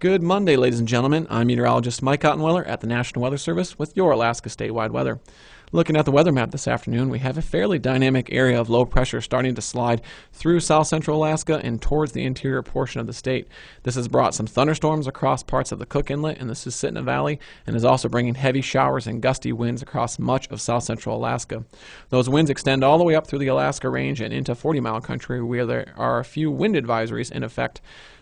Good Monday, ladies and gentlemen. I'm meteorologist Mike Ottenweller at the National Weather Service with your Alaska statewide weather. Looking at the weather map this afternoon, we have a fairly dynamic area of low pressure starting to slide through south central Alaska and towards the interior portion of the state. This has brought some thunderstorms across parts of the Cook Inlet and the Susitna Valley and is also bringing heavy showers and gusty winds across much of south central Alaska. Those winds extend all the way up through the Alaska Range and into 40-mile country where there are a few wind advisories in effect.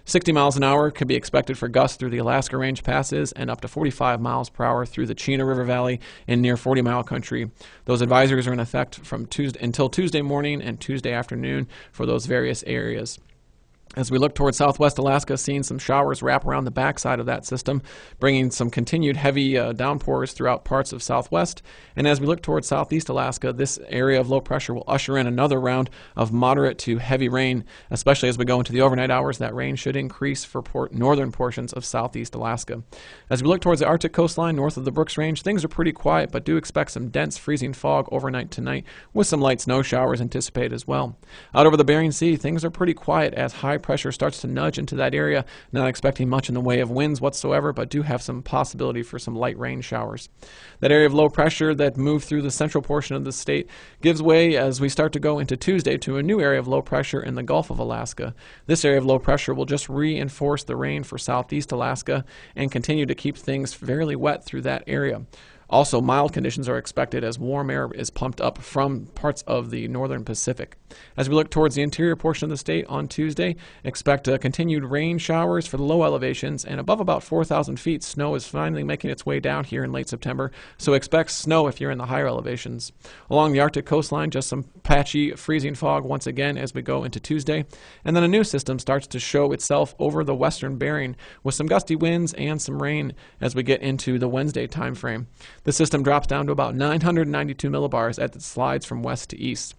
60 miles an hour could be expected for gusts through the Alaska Range passes and up to 45 miles per hour through the Chena River Valley and near 40-mile country. Those advisories are in effect from Tuesday until Tuesday morning and Tuesday afternoon for those various areas. As we look towards southwest Alaska, seeing some showers wrap around the backside of that system, bringing some continued heavy downpours throughout parts of southwest. And as we look towards southeast Alaska, this area of low pressure will usher in another round of moderate to heavy rain, especially as we go into the overnight hours. That rain should increase for northern portions of southeast Alaska. As we look towards the Arctic coastline north of the Brooks Range, things are pretty quiet, but do expect some dense freezing fog overnight tonight with some light snow showers anticipated as well. Out over the Bering Sea, things are pretty quiet as high pressure starts to nudge into that area. Not expecting much in the way of winds whatsoever, but do have some possibility for some light rain showers. That area of low pressure that moved through the central portion of the state gives way as we start to go into Tuesday to a new area of low pressure in the Gulf of Alaska. This area of low pressure will just reinforce the rain for southeast Alaska and continue to keep things fairly wet through that area. Also, mild conditions are expected as warm air is pumped up from parts of the northern Pacific. As we look towards the interior portion of the state on Tuesday, expect continued rain showers for the low elevations, and above about 4,000 feet, snow is finally making its way down here in late September, so expect snow if you're in the higher elevations. Along the Arctic coastline, just some patchy freezing fog once again as we go into Tuesday, and then a new system starts to show itself over the western Bering with some gusty winds and some rain as we get into the Wednesday time frame. The system drops down to about 992 millibars as it slides from west to east.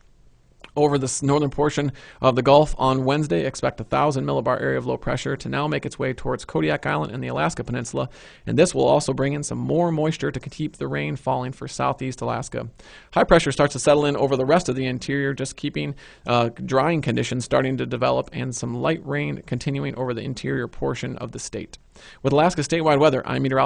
Over the northern portion of the Gulf on Wednesday, expect a 1,000 millibar area of low pressure to now make its way towards Kodiak Island and the Alaska Peninsula, and this will also bring in some more moisture to keep the rain falling for southeast Alaska. High pressure starts to settle in over the rest of the interior, just keeping drying conditions starting to develop and some light rain continuing over the interior portion of the state. With Alaska statewide weather, I'm meteorologist